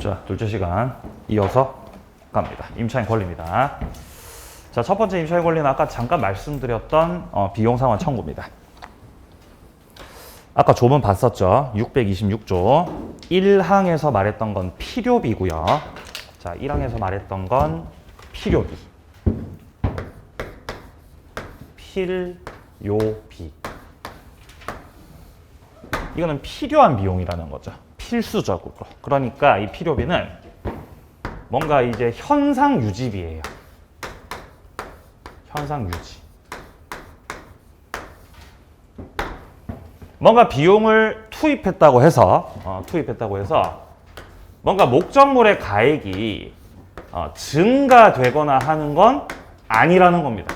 자, 둘째 시간 이어서 갑니다. 임차인 권리입니다. 자, 첫 번째 임차인 권리는 아까 잠깐 말씀드렸던 비용 상환 청구입니다. 아까 조문 봤었죠? 626조 1항에서 말했던 건 필요비고요. 자, 1항에서 말했던 건 필요비. 필요비. 이거는 필요한 비용이라는 거죠. 필수적으로. 그러니까 이 필요비는 뭔가 이제 현상 유지비예요. 현상 유지. 뭔가 비용을 투입했다고 해서 뭔가 목적물의 가액이 증가되거나 하는 건 아니라는 겁니다.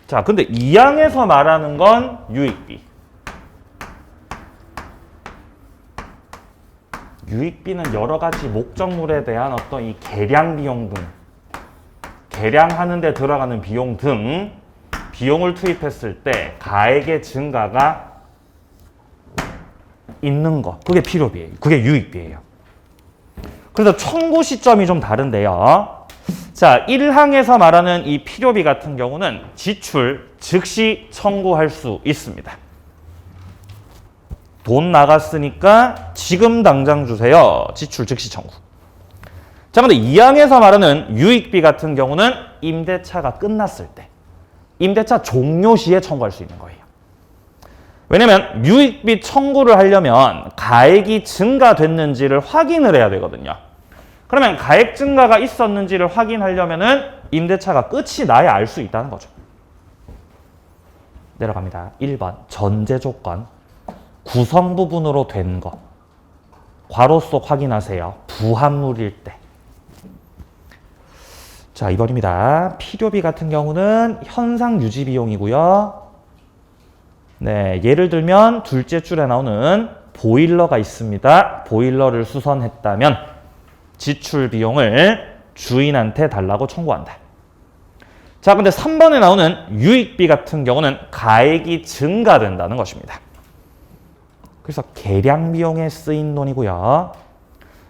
자, 근데 2항에서 말하는 건 유익비. 유익비는 여러 가지 목적물에 대한 어떤 이 계량 비용 등, 계량하는 데 들어가는 비용 등 비용을 투입했을 때 가액의 증가가 있는 거. 그게 필요비예요. 그게 유익비예요. 그래서 청구 시점이 좀 다른데요. 자, 1항에서 말하는 이 필요비 같은 경우는 지출 즉시 청구할 수 있습니다. 돈 나갔으니까 지금 당장 주세요. 지출 즉시 청구. 자, 근데 2항에서 말하는 유익비 같은 경우는 임대차가 끝났을 때, 임대차 종료 시에 청구할 수 있는 거예요. 왜냐면 유익비 청구를 하려면 가액이 증가됐는지를 확인을 해야 되거든요. 그러면 가액 증가가 있었는지를 확인하려면은 임대차가 끝이 나야 알 수 있다는 거죠. 내려갑니다. 1번 전제 조건. 구성 부분으로 된 것. 괄호 속 확인하세요. 부합물일 때. 자, 2번입니다. 필요비 같은 경우는 현상 유지 비용이고요. 네, 예를 들면 둘째 줄에 나오는 보일러가 있습니다. 보일러를 수선했다면 지출 비용을 주인한테 달라고 청구한다. 자, 근데 3번에 나오는 유익비 같은 경우는 가액이 증가된다는 것입니다. 그래서 계량 비용에 쓰인 돈이고요.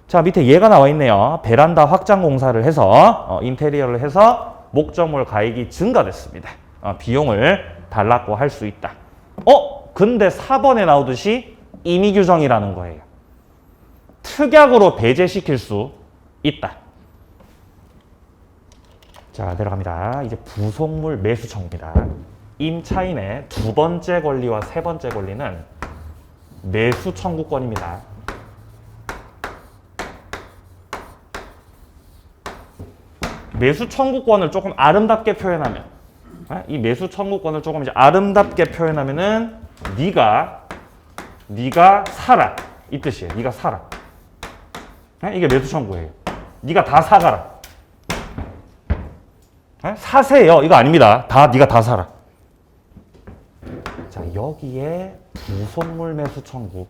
자, 밑에 얘가 나와 있네요. 베란다 확장 공사를 해서 인테리어를 해서 목적물 가액이 증가됐습니다. 비용을 달라고 할 수 있다. 근데 4번에 나오듯이 임의 규정이라는 거예요. 특약으로 배제시킬 수 있다. 자, 내려갑니다. 이제 부속물 매수 청구입니다. 임차인의 두 번째 권리와 세 번째 권리는 매수 청구권입니다. 매수 청구권을 조금 아름답게 표현하면, 이 매수 청구권을 조금 이제 아름답게 표현하면은 네가 사라 이 뜻이에요. 네가 사라. 이게 매수 청구예요. 네가 다 사가라. 사세요. 이거 아닙니다. 네가 다 사라. 자, 여기에 부속물 매수 청구.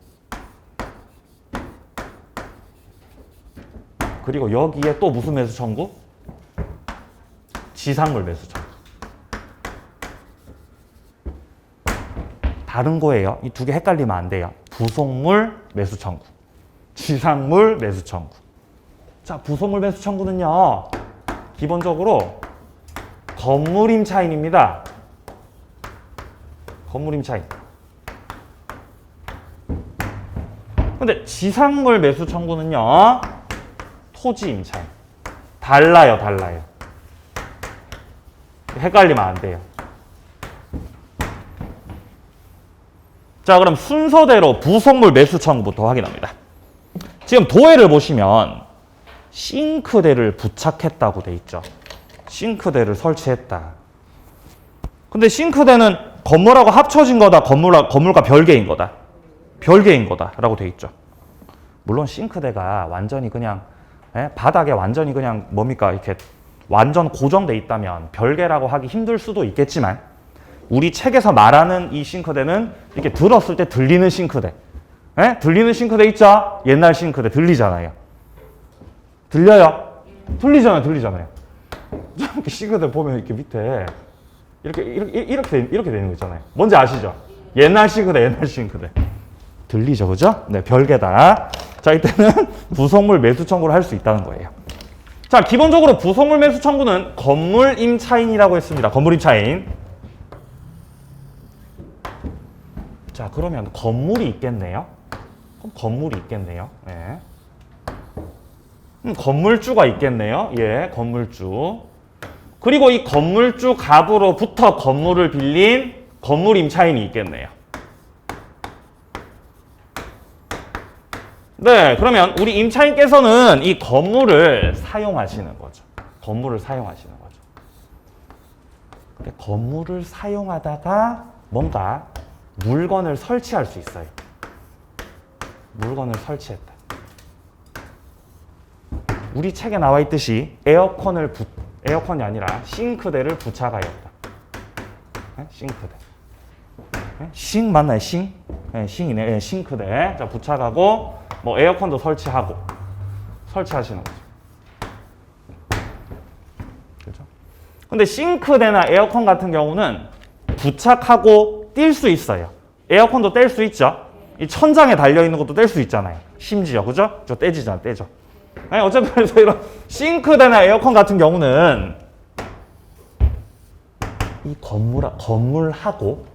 그리고 여기에 또 무슨 매수 청구? 지상물 매수 청구. 다른 거예요. 이 두 개 헷갈리면 안 돼요. 부속물 매수 청구. 지상물 매수 청구. 자, 부속물 매수 청구는요. 기본적으로 건물 임차인입니다. 건물 임차인. 근데 지상물 매수 청구는요. 토지 임차인. 달라요. 헷갈리면 안 돼요. 자, 그럼 순서대로 부속물 매수 청구부터 확인합니다. 지금 도해를 보시면 싱크대를 부착했다고 돼 있죠. 싱크대를 설치했다. 근데 싱크대는 건물하고 합쳐진 거다, 건물과 별개인 거다. 별개인 거다라고 돼 있죠. 물론 싱크대가 완전히 그냥 바닥에 완전히 그냥 뭡니까 이렇게 완전 고정돼 있다면 별개라고 하기 힘들 수도 있겠지만 우리 책에서 말하는 이 싱크대는 이렇게 들었을 때 들리는 싱크대. 들리는 싱크대 있죠? 옛날 싱크대 들리잖아요. 들려요? 들리잖아요. 이렇게 싱크대 보면 이렇게 밑에 이렇게 되는 거 있잖아요. 뭔지 아시죠? 옛날 싱크대. 들리죠, 그죠? 네, 별개다. 자, 이때는 부속물 매수 청구를 할 수 있다는 거예요. 자, 기본적으로 부속물 매수 청구는 건물 임차인이라고 했습니다. 건물 임차인. 자, 그러면 건물이 있겠네요. 그럼 건물이 있겠네요. 네. 건물주가 있겠네요. 예, 건물주. 그리고 이 건물주 갑으로부터 건물을 빌린 건물 임차인이 있겠네요. 네, 그러면 우리 임차인께서는 이 건물을 사용하시는 거죠. 건물을 사용하시는 거죠. 근데 건물을 사용하다가 뭔가 물건을 설치할 수 있어요. 물건을 설치했다. 우리 책에 나와 있듯이 에어컨이 아니라 싱크대를 부착하였다. 네? 싱크대. 네? 싱 맞나요? 싱? 네, 싱이네. 네, 싱크대. 자, 부착하고 뭐 에어컨도 설치하시는 거죠. 그렇죠? 근데 싱크대나 에어컨 같은 경우는 부착하고 뗄 수 있어요. 에어컨도 뗄 수 있죠. 이 천장에 달려 있는 것도 뗄 수 있잖아요. 심지어 그죠? 저 떼지잖아, 떼죠. 아니, 어쨌든 그래서 이런 싱크대나 에어컨 같은 경우는 이 건물하고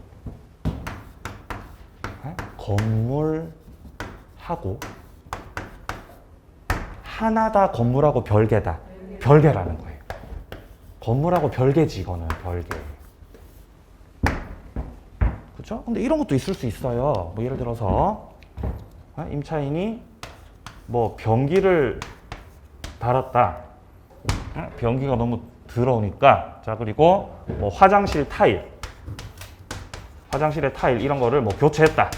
하나다, 건물하고 별개다. 별개라는 거예요. 건물하고 별개지, 이거는 별개. 그렇죠? 근데 이런 것도 있을 수 있어요. 뭐 예를 들어서 임차인이 뭐 변기를 달았다. 변기가 너무 더러우니까. 자, 그리고 뭐 화장실의 타일 이런 거를 뭐 교체했다.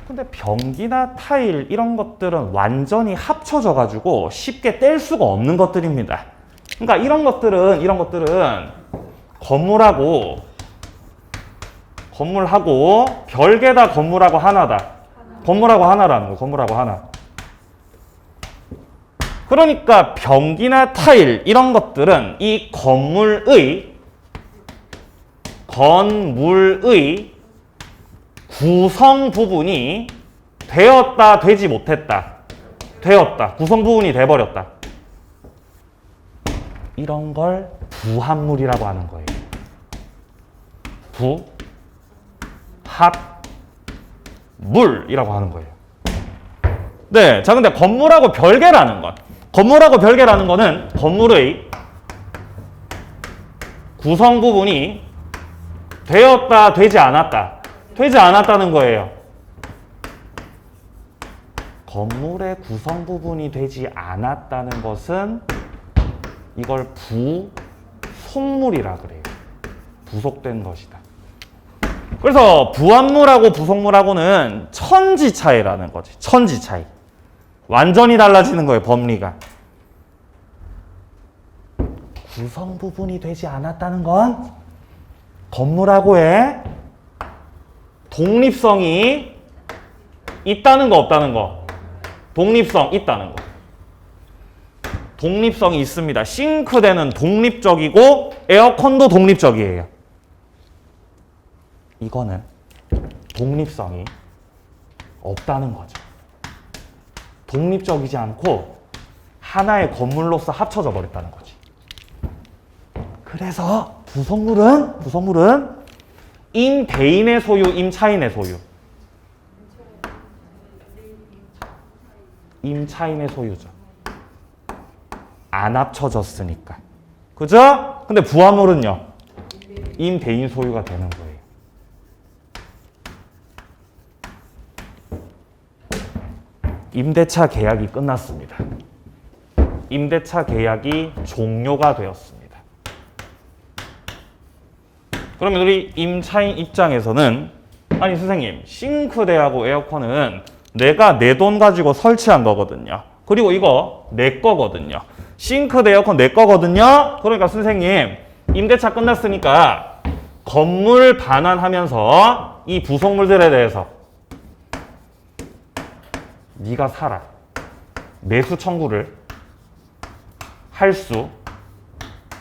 근데 변기나 타일 이런 것들은 완전히 합쳐져 가지고 쉽게 뗄 수가 없는 것들입니다. 그러니까 이런 것들은 건물하고 별개다, 건물하고 하나다. 건물하고 하나라는 거예요. 건물하고 하나. 그러니까 변기나 타일 이런 것들은 이 건물의 구성 부분이 되었다, 되지 못했다. 되었다. 구성 부분이 돼버렸다. 이런 걸 부합물이라고 하는 거예요. 부합물이라고 하는 거예요. 네, 자, 근데 건물하고 별개라는 거는 건물의 구성 부분이 되었다, 되지 않았다. 되지 않았다는 거예요. 건물의 구성 부분이 되지 않았다는 것은 이걸 부속물이라 그래요. 부속된 것이다. 그래서 부합물하고 부속물하고는 천지 차이라는 거지. 천지 차이. 완전히 달라지는 거예요, 법리가. 구성 부분이 되지 않았다는 건 건물하고의 독립성이 있다는 거, 없다는 거? 독립성 있다는 거. 독립성이 있습니다. 싱크대는 독립적이고 에어컨도 독립적이에요. 이거는 독립성이 없다는 거죠. 독립적이지 않고 하나의 건물로서 합쳐져 버렸다는 거지. 그래서 부속물은 임대인의 소유, 임차인의 소유. 임차인의 소유죠. 안 합쳐졌으니까. 그죠? 근데 부합물은요, 임대인 소유가 되는 거예요. 임대차 계약이 끝났습니다. 임대차 계약이 종료가 되었습니다. 그러면 우리 임차인 입장에서는, 아니 선생님, 싱크대하고 에어컨은 내가 내 돈 가지고 설치한 거거든요. 그리고 이거 내 거거든요. 싱크대, 에어컨 내 거거든요. 그러니까 선생님, 임대차 끝났으니까 건물 반환하면서 이 부속물들에 대해서 네가 사라. 매수 청구를 할 수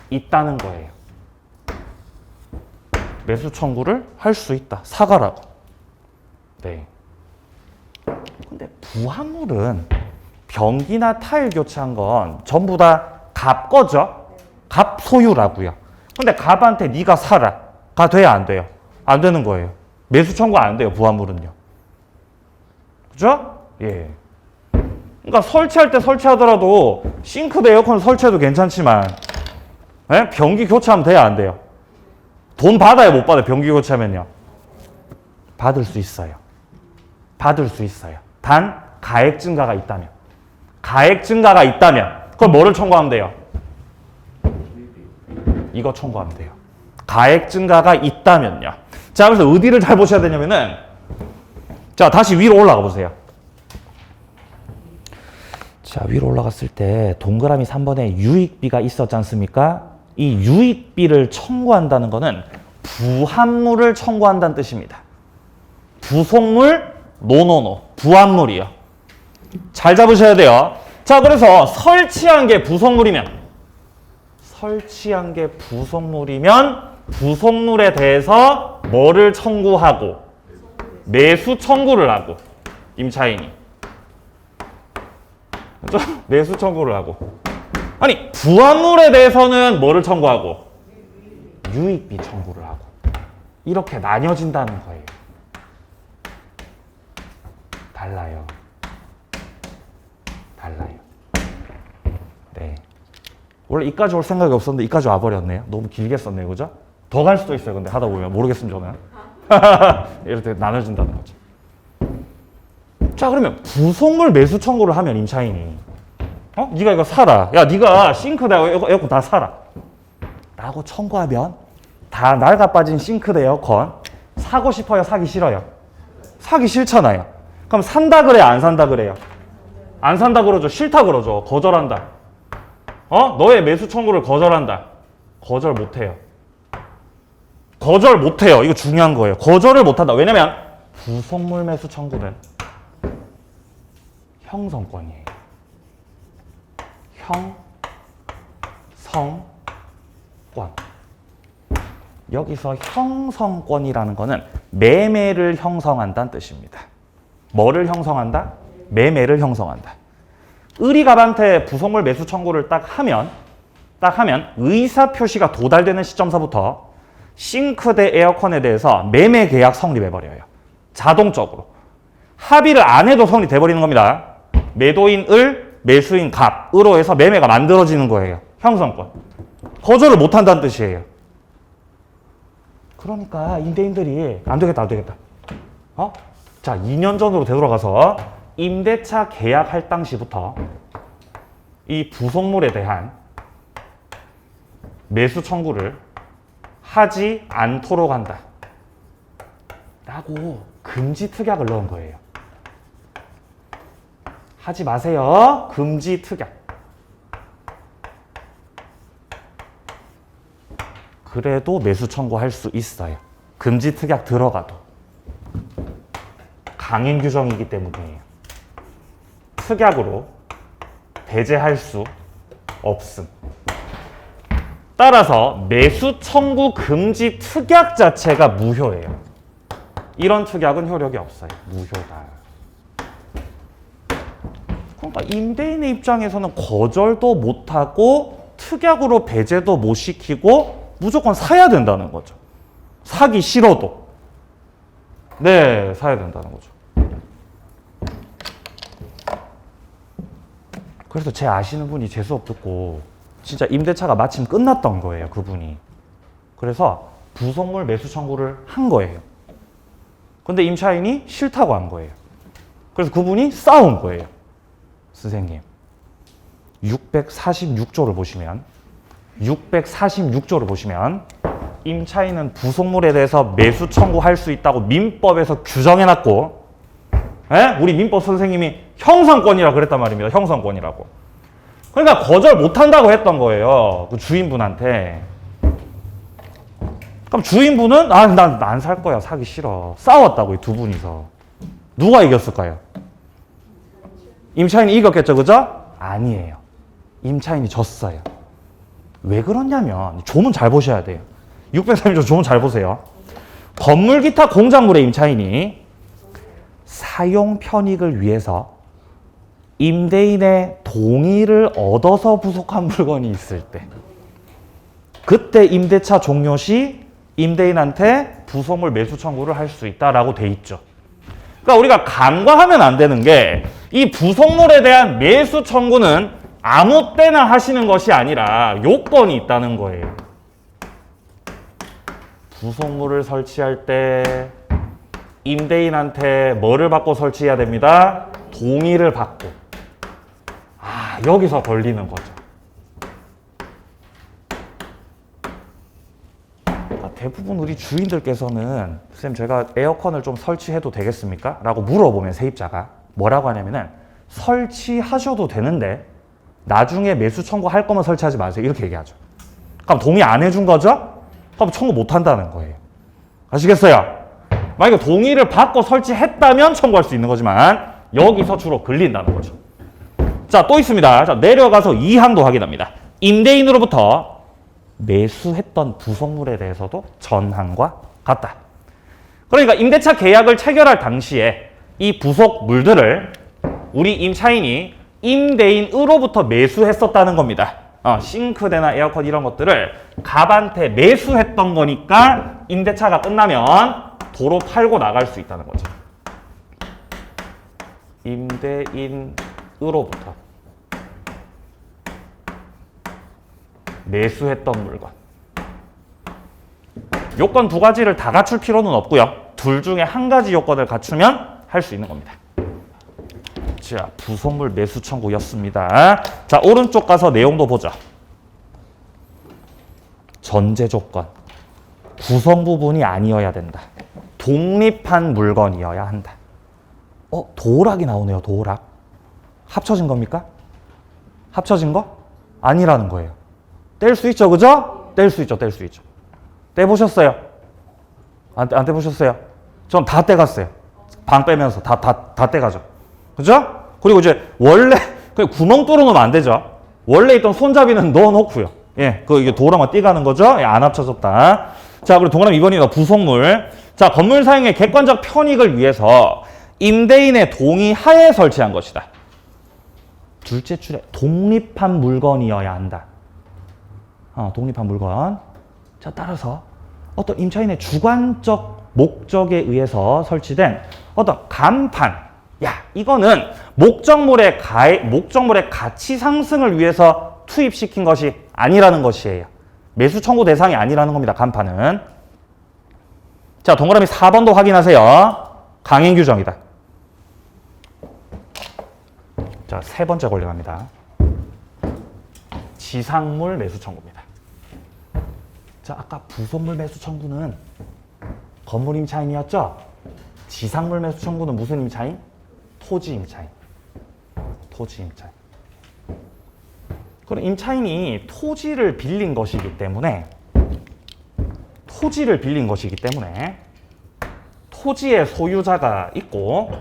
있다는 거예요. 매수 청구를 할 수 있다. 사과라고. 네. 근데 부합물은 변기나 타일 교체한 건 전부 다 갑 거죠? 갑 소유라고요. 근데 갑한테 네가 사라. 가 돼야 안 돼요? 안 되는 거예요. 매수 청구 안 돼요. 부합물은요. 그죠? 예. 그러니까 설치할 때 설치하더라도 싱크대 에어컨 설치해도 괜찮지만 예? 변기 교체하면 돼야 안 돼요? 돈 받아요? 못 받아요? 변기 교체하면요. 받을 수 있어요. 받을 수 있어요. 단 가액 증가가 있다면. 가액 증가가 있다면 그럼 뭐를 청구하면 돼요? 이거 청구하면 돼요. 가액 증가가 있다면요. 자, 그래서 어디를 잘 보셔야 되냐면은 자, 다시 위로 올라가 보세요. 자, 위로 올라갔을 때 동그라미 3번에 유익비가 있었지 않습니까? 이 유익비를 청구한다는 거는 부합물을 청구한다는 뜻입니다. 부속물, 노노노, 부합물이요. 잘 잡으셔야 돼요. 자, 그래서 설치한 게 부속물이면 부속물에 대해서 뭐를 청구하고 매수 청구를 하고 임차인이 그렇죠? 매수 청구를 하고 아니 부합물에 대해서는 뭐를 청구하고 유익비 청구를 하고 이렇게 나뉘어진다는 거예요. 달라요. 네. 원래 이까지 올 생각이 없었는데 이까지 와버렸네요. 너무 길게 썼네요. 그죠? 더 갈 수도 있어요. 근데 하다 보면 모르겠으면 저는 이렇게 나눠진다는 거죠. 자, 그러면 부속물 매수 청구를 하면 임차인이 네가 이거 사라. 야, 네가 싱크대 에어컨 다 사라. 라고 청구하면 다 낡아 빠진 싱크대 에어컨 사고 싶어요? 사기 싫어요? 사기 싫잖아요. 그럼 산다 그래요? 안 산다 그래요? 안 산다 그러죠? 싫다 그러죠? 거절한다. 너의 매수 청구를 거절한다. 거절 못해요. 거절 못해요. 이거 중요한 거예요. 거절을 못한다. 왜냐면 부속물 매수 청구는 형성권이에요. 형성권. 여기서 형성권이라는 거는 매매를 형성한다는 뜻입니다. 뭐를 형성한다? 매매를 형성한다. 의리갑한테 부속물 매수 청구를 딱 하면 의사 표시가 도달되는 시점서부터 싱크대 에어컨에 대해서 매매 계약 성립해버려요. 자동적으로. 합의를 안 해도 성립돼버리는 겁니다. 매도인 을, 매수인 갑으로 해서 매매가 만들어지는 거예요. 형성권. 거절을 못한다는 뜻이에요. 그러니까 임대인들이 안 되겠다. 자, 2년 전으로 되돌아가서 임대차 계약할 당시부터 이 부속물에 대한 매수 청구를 하지 않도록 한다. 라고 금지 특약을 넣은 거예요. 하지 마세요. 금지 특약. 그래도 매수 청구할 수 있어요. 금지 특약 들어가도. 강행 규정이기 때문이에요. 특약으로 배제할 수 없음. 따라서 매수 청구 금지 특약 자체가 무효예요. 이런 특약은 효력이 없어요. 무효다. 그러니까 임대인의 입장에서는 거절도 못하고 특약으로 배제도 못 시키고 무조건 사야 된다는 거죠. 사기 싫어도. 네, 사야 된다는 거죠. 그래서 제 아시는 분이 제 수업 듣고 진짜 임대차가 마침 끝났던 거예요. 그분이. 그래서 부속물 매수 청구를 한 거예요. 근데 임차인이 싫다고 한 거예요. 그래서 그분이 싸운 거예요. 선생님, 646조를 보시면 임차인은 부속물에 대해서 매수 청구할 수 있다고 민법에서 규정해놨고 우리 민법 선생님이 형성권이라고 그랬단 말입니다. 형성권이라고. 그러니까 거절 못한다고 했던 거예요. 그 주인분한테. 그럼 주인분은 난 안 살 거야. 사기 싫어. 싸웠다고 이 두 분이서. 누가 이겼을까요? 임차인이 이겼겠죠. 그죠? 아니에요. 임차인이 졌어요. 왜 그러냐면 조문 잘 보셔야 돼요. 630조 조문 잘 보세요. 건물 기타 공작물의 임차인이 사용 편익을 위해서 임대인의 동의를 얻어서 부속한 물건이 있을 때, 그때 임대차 종료 시 임대인한테 부속물 매수 청구를 할 수 있다라고 돼 있죠. 그러니까 우리가 간과하면 안 되는 게, 이 부속물에 대한 매수 청구는 아무 때나 하시는 것이 아니라 요건이 있다는 거예요. 부속물을 설치할 때 임대인한테 뭐를 받고 설치해야 됩니다? 동의를 받고. 여기서 걸리는 거죠. 대부분 우리 주인들께서는 쌤 제가 에어컨을 좀 설치해도 되겠습니까? 라고 물어보면 세입자가 뭐라고 하냐면은 설치하셔도 되는데 나중에 매수 청구할 거면 설치하지 마세요. 이렇게 얘기하죠. 그럼 동의 안 해준 거죠? 그럼 청구 못 한다는 거예요. 아시겠어요? 만약에 동의를 받고 설치했다면 청구할 수 있는 거지만 여기서 주로 걸린다는 거죠. 자, 또 있습니다. 자, 내려가서 2항도 확인합니다. 임대인으로부터 매수했던 부속물에 대해서도 전항과 같다. 그러니까 임대차 계약을 체결할 당시에 이 부속물들을 우리 임차인이 임대인으로부터 매수했었다는 겁니다. 싱크대나 에어컨 이런 것들을 갑한테 매수했던 거니까 임대차가 끝나면 도로 팔고 나갈 수 있다는 거죠. 임대인으로부터 매수했던 물건. 요건 두 가지를 다 갖출 필요는 없고요. 둘 중에 한 가지 요건을 갖추면 할 수 있는 겁니다. 자, 부속물 매수 청구였습니다. 자, 오른쪽 가서 내용도 보죠. 전제 조건. 구성 부분이 아니어야 된다. 독립한 물건이어야 한다. 도락이 나오네요. 도락. 합쳐진 겁니까? 합쳐진 거? 아니라는 거예요. 뗄 수 있죠, 그죠? 뗄 수 있죠, 뗄 수 있죠. 떼보셨어요? 안 떼보셨어요? 전 다 떼갔어요. 방 빼면서 다 떼가죠. 그죠? 그리고 이제 원래 그냥 구멍 뚫어 놓으면 안 되죠. 원래 있던 손잡이는 넣어 놓고요. 예, 이게 도랑만 띄가는 거죠. 예, 안 합쳐졌다. 자, 그리고 동그라미 2번입니다. 부속물. 자, 건물 사용의 객관적 편익을 위해서 임대인의 동의 하에 설치한 것이다. 둘째 줄에 독립한 물건이어야 한다. 독립한 물건. 자, 따라서 어떤 임차인의 주관적 목적에 의해서 설치된 어떤 간판. 야, 이거는 목적물의 가치 상승을 위해서 투입시킨 것이 아니라는 것이에요. 매수 청구 대상이 아니라는 겁니다. 간판은. 자, 동그라미 4번도 확인하세요. 강행 규정이다. 자, 세 번째 권리갑니다. 지상물 매수 청구입니다. 자, 아까 부속물 매수 청구는 건물 임차인이었죠? 지상물 매수 청구는 무슨 임차인? 토지 임차인. 토지 임차인. 그럼 임차인이 토지를 빌린 것이기 때문에 토지의 소유자가 있고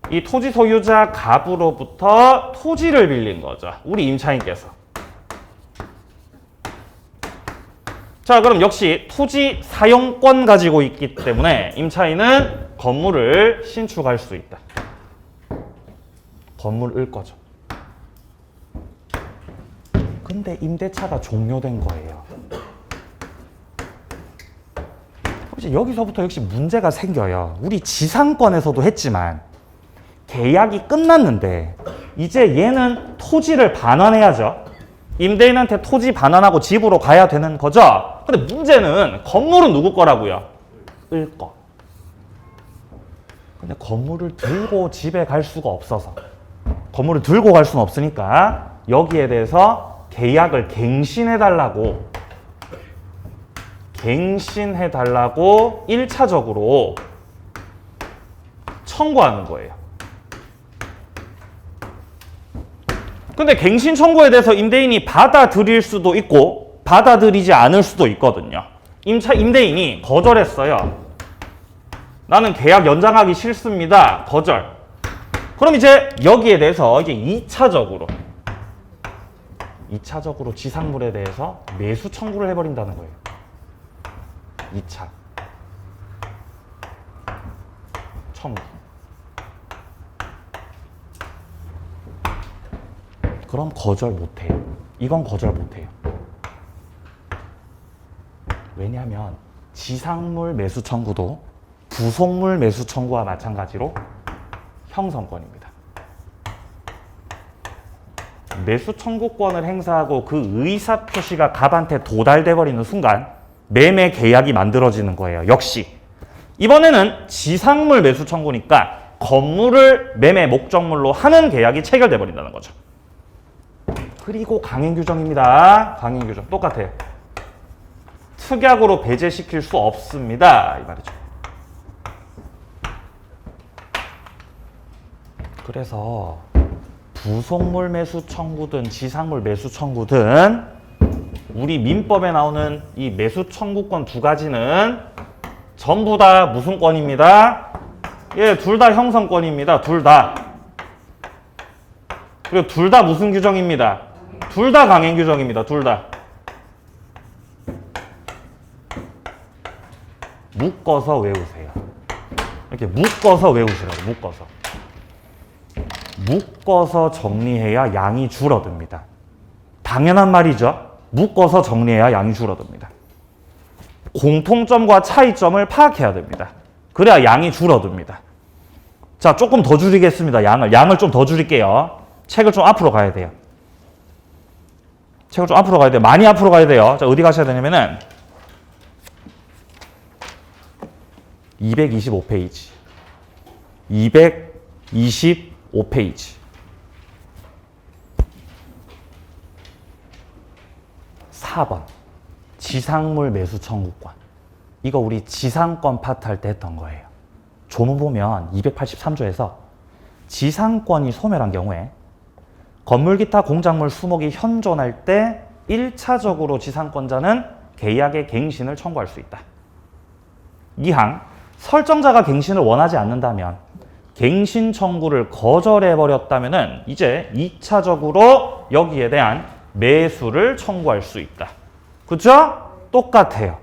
이 토지 소유자 갑으로부터 토지를 빌린 거죠. 우리 임차인께서. 자, 그럼 역시 토지 사용권 가지고 있기 때문에 임차인은 건물을 신축할 수 있다. 건물을 거죠. 근데 임대차가 종료된 거예요. 이제 여기서부터 역시 문제가 생겨요. 우리 지상권에서도 했지만 계약이 끝났는데 이제 얘는 토지를 반환해야죠. 임대인한테 토지 반환하고 집으로 가야 되는 거죠. 근데 문제는 건물은 누구 거라고요? 을 거. 근데 건물을 들고 집에 갈 수가 없어서 건물을 들고 갈 수는 없으니까 여기에 대해서 계약을 갱신해달라고 1차적으로 청구하는 거예요. 근데 갱신 청구에 대해서 임대인이 받아들일 수도 있고 받아들이지 않을 수도 있거든요. 임대인이 거절했어요. 나는 계약 연장하기 싫습니다. 거절. 그럼 이제 여기에 대해서 이제 2차적으로 지상물에 대해서 매수 청구를 해버린다는 거예요. 2차. 청구. 그럼 거절 못해요. 이건 거절 못해요. 왜냐하면 지상물 매수 청구도 부속물 매수 청구와 마찬가지로 형성권입니다. 매수 청구권을 행사하고 그 의사 표시가 갑한테 도달돼 버리는 순간 매매 계약이 만들어지는 거예요. 역시 이번에는 지상물 매수 청구니까 건물을 매매 목적물로 하는 계약이 체결돼 버린다는 거죠. 그리고 강행 규정입니다. 강행 규정 똑같아요. 특약으로 배제시킬 수 없습니다. 이 말이죠. 그래서 부속물 매수 청구든 지상물 매수 청구든 우리 민법에 나오는 이 매수 청구권 두 가지는 전부 다 무슨 권입니다? 예, 둘 다 형성권입니다. 둘 다. 그리고 둘 다 무슨 규정입니다? 둘 다 강행 규정입니다. 둘 다. 묶어서 외우세요. 이렇게 묶어서 외우시라고. 묶어서. 묶어서 정리해야 양이 줄어듭니다. 당연한 말이죠. 묶어서 정리해야 양이 줄어듭니다. 공통점과 차이점을 파악해야 됩니다. 그래야 양이 줄어듭니다. 자, 조금 더 줄이겠습니다. 양을 좀 더 줄일게요. 책을 좀 앞으로 가야 돼요. 책을 좀 앞으로 가야 돼요. 많이 앞으로 가야 돼요. 자, 어디 가셔야 되냐면은 225페이지. 225페이지. 4번. 지상물 매수 청구권. 이거 우리 지상권 파트 할 때 했던 거예요. 조문 보면 283조에서 지상권이 소멸한 경우에 건물 기타 공작물 수목이 현존할 때 1차적으로 지상권자는 계약의 갱신을 청구할 수 있다. 2항 설정자가 갱신을 원하지 않는다면 갱신 청구를 거절해버렸다면 이제 2차적으로 여기에 대한 매수를 청구할 수 있다. 그죠? 똑같아요.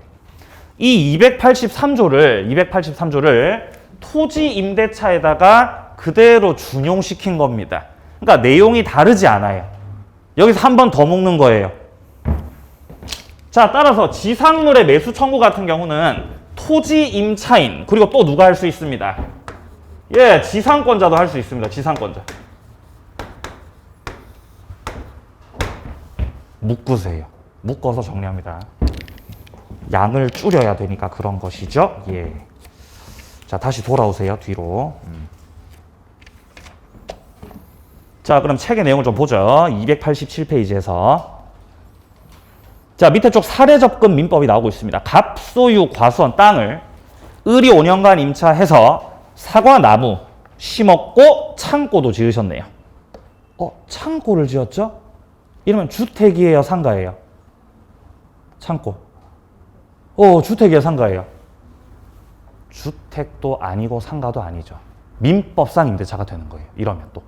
이 283조를 토지 임대차에다가 그대로 준용시킨 겁니다. 그러니까 내용이 다르지 않아요. 여기서 한 번 더 묶는 거예요. 자, 따라서 지상물의 매수 청구 같은 경우는 토지 임차인 그리고 또 누가 할 수 있습니다. 예, 지상권자도 할 수 있습니다. 지상권자. 묶으세요. 묶어서 정리합니다. 양을 줄여야 되니까 그런 것이죠. 예. 자, 다시 돌아오세요. 뒤로. 자, 그럼 책의 내용을 좀 보죠. 287페이지에서. 자, 밑에 쪽 사례 접근 민법이 나오고 있습니다. 갑소유 과수원 땅을 을이 5년간 임차해서 사과 나무 심었고 창고도 지으셨네요. 창고를 지었죠? 이러면 주택이에요, 상가예요? 창고. 주택이에요, 상가예요? 주택도 아니고 상가도 아니죠. 민법상 임대차가 되는 거예요. 이러면 또.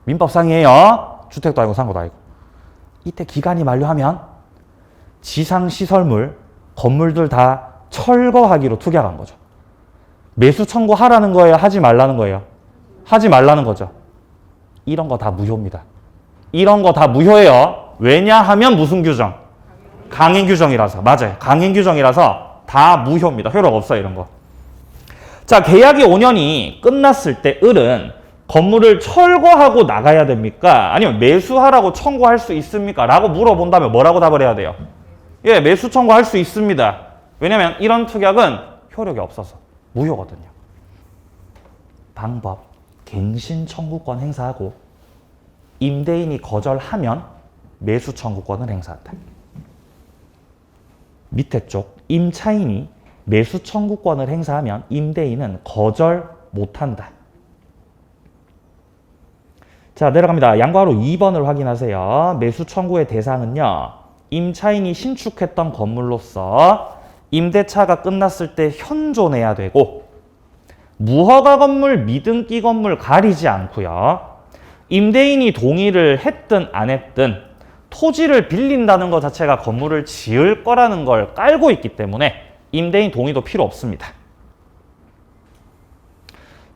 민법상이에요. 주택도 아니고 상가도 아니고. 이때 기간이 만료하면 지상시설물, 건물들 다 철거하기로 투약한 거죠. 매수 청구하라는 거예요? 하지 말라는 거예요? 하지 말라는 거죠. 이런 거 다 무효입니다. 이런 거 다 무효예요. 왜냐하면 무슨 규정? 강행 규정이라서. 맞아요. 강행 규정이라서 다 무효입니다. 효력 없어요, 이런 거. 자, 계약이 5년이 끝났을 때 을은 건물을 철거하고 나가야 됩니까? 아니면 매수하라고 청구할 수 있습니까? 라고 물어본다면 뭐라고 답을 해야 돼요? 예, 매수 청구할 수 있습니다. 왜냐면 이런 특약은 효력이 없어서 무효거든요. 방법, 갱신 청구권 행사하고 임대인이 거절하면 매수 청구권을 행사한다. 밑에 쪽 임차인이 매수 청구권을 행사하면 임대인은 거절 못한다. 자, 내려갑니다. 양과로 2번을 확인하세요. 매수 청구의 대상은요. 임차인이 신축했던 건물로서 임대차가 끝났을 때 현존해야 되고 무허가 건물, 미등기 건물 가리지 않고요. 임대인이 동의를 했든 안 했든 토지를 빌린다는 것 자체가 건물을 지을 거라는 걸 깔고 있기 때문에 임대인 동의도 필요 없습니다.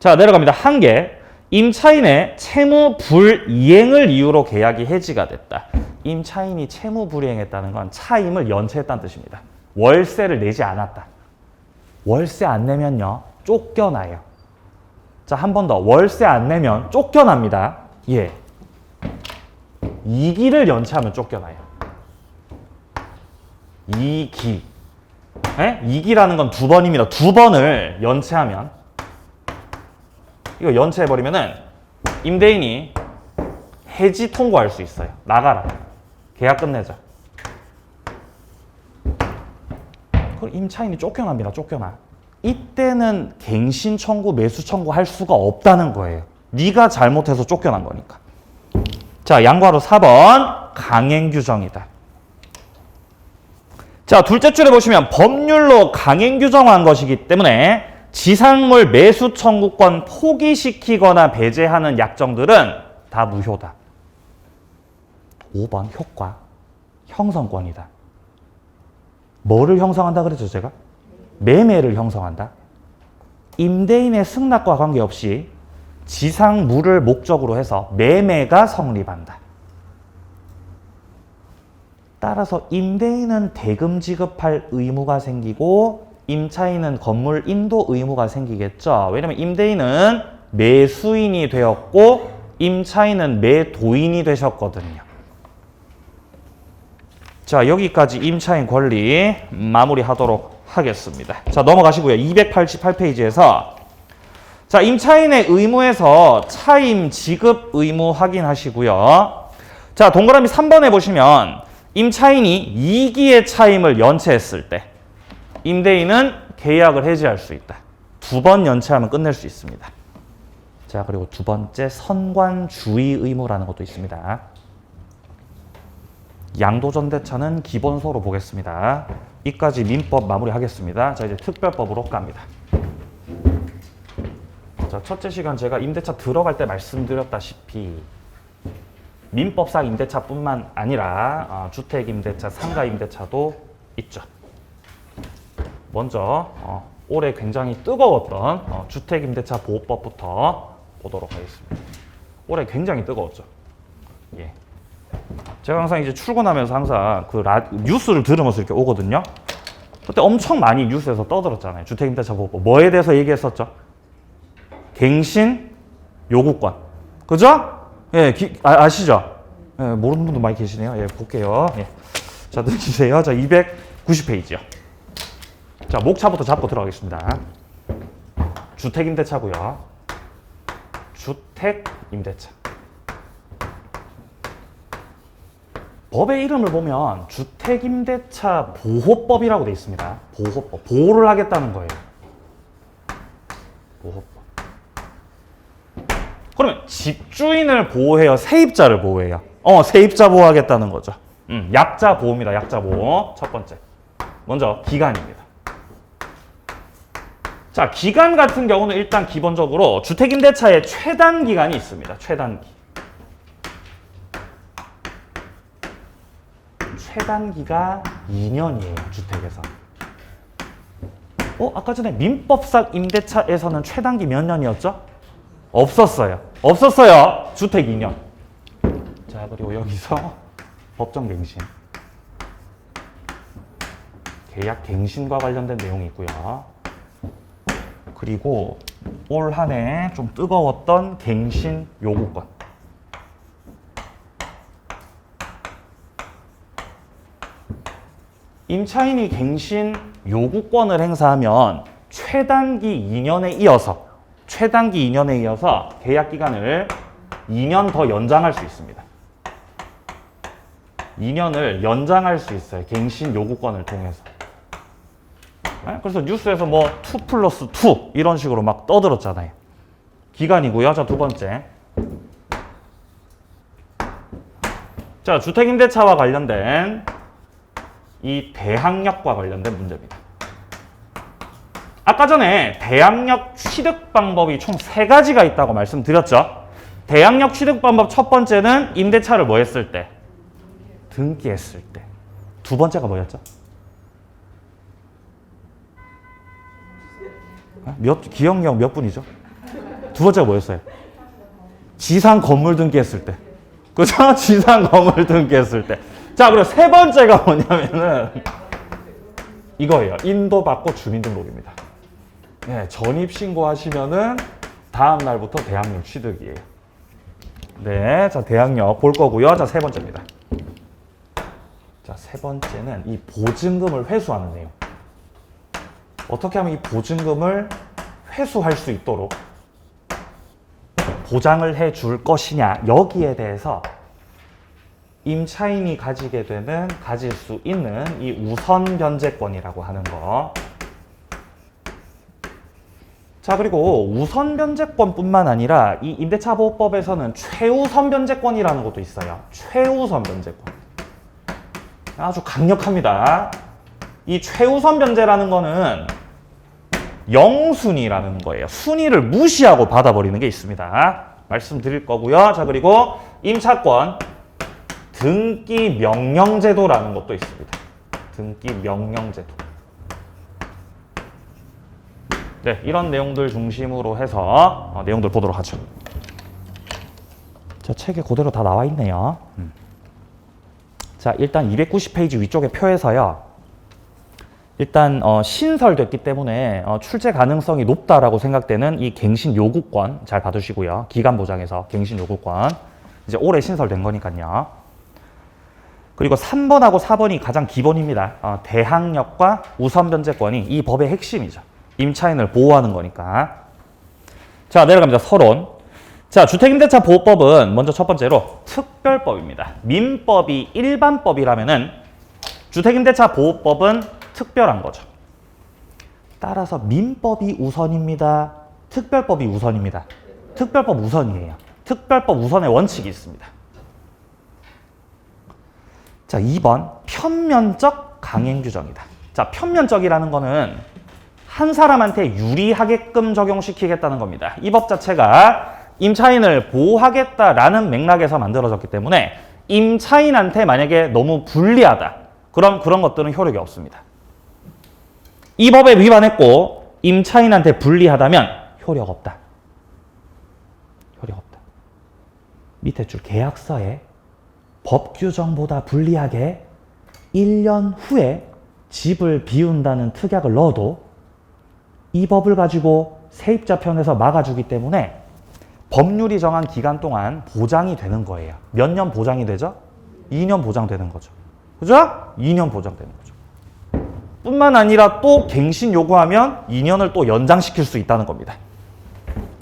자, 내려갑니다. 한계. 임차인의 채무 불이행을 이유로 계약이 해지가 됐다. 임차인이 채무 불이행했다는 건 차임을 연체했다는 뜻입니다. 월세를 내지 않았다. 월세 안 내면요, 쫓겨나요. 자, 한 번 더. 월세 안 내면 쫓겨납니다. 예. 2기를 연체하면 쫓겨나요. 2기. 예? 2기라는 건 2번입니다. 2번을 연체하면, 이거 연체해버리면은 임대인이 해지 통고할 수 있어요. 나가라. 계약 끝내자. 그럼 임차인이 쫓겨납니다. 쫓겨나. 이때는 갱신 청구, 매수 청구 할 수가 없다는 거예요. 네가 잘못해서 쫓겨난 거니까. 자, 양괄호 4번 강행 규정이다. 자, 둘째 줄에 보시면 법률로 강행 규정한 것이기 때문에 지상물 매수 청구권 포기시키거나 배제하는 약정들은 다 무효다. 5번 효과, 형성권이다. 뭐를 형성한다 그랬죠, 제가? 매매를 형성한다. 임대인의 승낙과 관계없이 지상물을 목적으로 해서 매매가 성립한다. 따라서 임대인은 대금 지급할 의무가 생기고 임차인은 건물 인도 의무가 생기겠죠. 왜냐면 임대인은 매수인이 되었고 임차인은 매도인이 되셨거든요. 자, 여기까지 임차인 권리 마무리하도록 하겠습니다. 자, 넘어가시고요. 288페이지에서 자, 임차인의 의무에서 차임 지급 의무 확인하시고요. 자, 동그라미 3번에 보시면 임차인이 2기의 차임을 연체했을 때 임대인은 계약을 해지할 수 있다. 2번 연체하면 끝낼 수 있습니다. 자, 그리고 두 번째 선관주의 의무라는 것도 있습니다. 양도전대차는 기본소로 보겠습니다. 이까지 민법 마무리하겠습니다. 자, 이제 특별법으로 갑니다. 자, 첫째 시간 제가 임대차 들어갈 때 말씀드렸다시피 민법상 임대차뿐만 아니라 주택임대차, 상가임대차도 있죠. 먼저 올해 굉장히 뜨거웠던 주택임대차 보호법부터 보도록 하겠습니다. 올해 굉장히 뜨거웠죠. 예. 제가 항상 이제 출근하면서 항상 그 뉴스를 들으면서 이렇게 오거든요. 그때 엄청 많이 뉴스에서 떠들었잖아요. 주택임대차 보호법. 뭐에 대해서 얘기했었죠? 갱신 요구권. 그죠? 예, 아시죠? 예, 모르는 분도 많이 계시네요. 예, 볼게요. 예. 자, 들으세요. 자, 290페이지요. 자, 목차부터 잡고 들어가겠습니다. 주택임대차고요. 주택임대차. 법의 이름을 보면 주택임대차 보호법이라고 되어 있습니다. 보호법. 보호를 하겠다는 거예요. 보호법. 그러면 집주인을 보호해요? 세입자를 보호해요? 세입자 보호하겠다는 거죠. 약자 보호입니다. 약자 보호. 첫 번째. 먼저 기간입니다. 자, 기간 같은 경우는 일단 기본적으로 주택임대차에 최단 기간이 있습니다. 최단기. 최단기가 2년이에요. 주택에서. 아까 전에 민법상 임대차에서는 최단기 몇 년이었죠? 없었어요. 주택 2년. 자, 그리고 여기서 법정갱신. 계약 갱신과 관련된 내용이 있고요. 그리고 올 한 해 좀 뜨거웠던 갱신 요구권. 임차인이 갱신 요구권을 행사하면 최단기 2년에 이어서 계약 기간을 2년 더 연장할 수 있습니다. 2년을 연장할 수 있어요. 갱신 요구권을 통해서. 그래서 뉴스에서 뭐 2+2 이런 식으로 막 떠들었잖아요. 기간이고요. 자, 두 번째. 자, 주택임대차와 관련된 이 대항력과 관련된 문제입니다. 아까 전에 대항력 취득 방법이 총 3가지가 있다고 말씀드렸죠. 대항력 취득 방법 첫 번째는 임대차를 뭐 했을 때? 등기했을 때. 두 번째가 뭐였죠? 기억력 몇 분이죠? 두 번째가 뭐였어요? 지상 건물 등기했을 때. 그죠? 지상 건물 등기했을 때. 자, 그리고 세 번째가 뭐냐면은 이거예요. 인도받고 주민등록입니다. 네, 전입신고하시면은 다음 날부터 대항력 취득이에요. 네, 자, 대항력 볼 거고요. 자, 세 번째입니다. 자, 세 번째는 이 보증금을 회수하는 내용. 어떻게 하면 이 보증금을 회수할 수 있도록 보장을 해 줄 것이냐, 여기에 대해서 임차인이 가질 수 있는 이 우선 변제권이라고 하는 거. 자, 그리고 우선 변제권뿐만 아니라 이 임대차 보호법에서는 최우선 변제권이라는 것도 있어요. 최우선 변제권. 아주 강력합니다. 이 최우선 변제라는 거는 0순위라는 거예요. 순위를 무시하고 받아버리는 게 있습니다. 말씀드릴 거고요. 자, 그리고 임차권 등기 명령제도라는 것도 있습니다. 등기 명령제도. 네, 이런 내용들 중심으로 해서 내용들 보도록 하죠. 자, 책에 그대로 다 나와 있네요. 자, 일단 290페이지 위쪽의 표에서요. 일단 신설됐기 때문에 출제 가능성이 높다라고 생각되는 이 갱신 요구권 잘 봐두시고요. 기간 보장에서 갱신 요구권. 이제 올해 신설된 거니까요. 그리고 3번하고 4번이 가장 기본입니다. 대항력과 우선 변제권이 이 법의 핵심이죠. 임차인을 보호하는 거니까. 자, 내려갑니다. 서론. 자, 주택임대차 보호법은 먼저 첫 번째로 특별법입니다. 민법이 일반법이라면은 주택임대차 보호법은 특별한 거죠. 따라서 민법이 우선입니다. 특별법이 우선입니다. 특별법 우선이에요. 특별법 우선의 원칙이 있습니다. 자, 2번 편면적 강행 규정이다. 자, 편면적이라는 거는 한 사람한테 유리하게끔 적용시키겠다는 겁니다. 이 법 자체가 임차인을 보호하겠다라는 맥락에서 만들어졌기 때문에 임차인한테 만약에 너무 불리하다. 그럼 그런 것들은 효력이 없습니다. 이 법에 위반했고 임차인한테 불리하다면 효력 없다. 효력 없다. 밑에 줄 계약서에 법 규정보다 불리하게 1년 후에 집을 비운다는 특약을 넣어도 이 법을 가지고 세입자 편에서 막아주기 때문에 법률이 정한 기간 동안 보장이 되는 거예요. 몇 년 보장이 되죠? 2년 보장되는 거죠. 그죠? 2년 보장되는 거죠. 뿐만 아니라 또 갱신 요구하면 2년을 또 연장시킬 수 있다는 겁니다.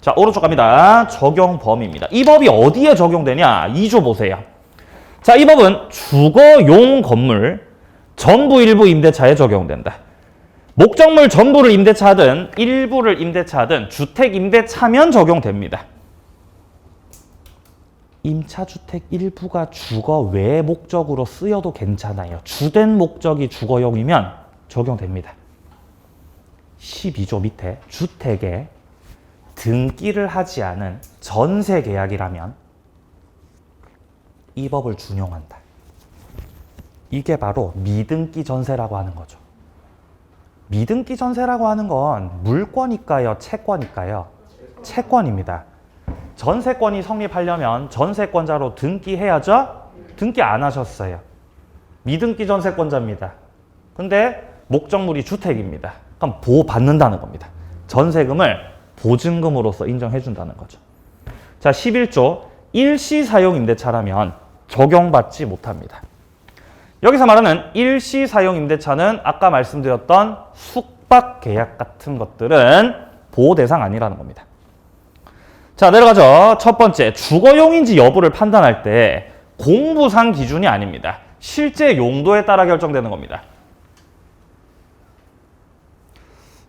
자, 오른쪽 갑니다. 적용 범위입니다. 이 법이 어디에 적용되냐? 2조 보세요. 자, 이 법은 주거용 건물 전부 일부 임대차에 적용된다. 목적물 전부를 임대차하든 일부를 임대차하든 주택 임대차면 적용됩니다. 임차주택 일부가 주거 외 목적으로 쓰여도 괜찮아요. 주된 목적이 주거용이면 적용됩니다. 12조 밑에 주택에 등기를 하지 않은 전세 계약이라면 이 법을 준용한다. 이게 바로 미등기 전세라고 하는 거죠. 미등기 전세라고 하는 건 물권일까요? 채권일까요? 채권입니다. 전세권이 성립하려면 전세권자로 등기해야죠? 등기 안 하셨어요. 미등기 전세권자입니다. 근데 목적물이 주택입니다. 그럼 보호받는다는 겁니다. 전세금을 보증금으로서 인정해준다는 거죠. 자, 11조 일시 사용 임대차라면 적용받지 못합니다. 여기서 말하는 일시 사용 임대차는 아까 말씀드렸던 숙박 계약 같은 것들은 보호 대상 아니라는 겁니다. 자, 내려가죠. 첫 번째, 주거용인지 여부를 판단할 때 공부상 기준이 아닙니다. 실제 용도에 따라 결정되는 겁니다.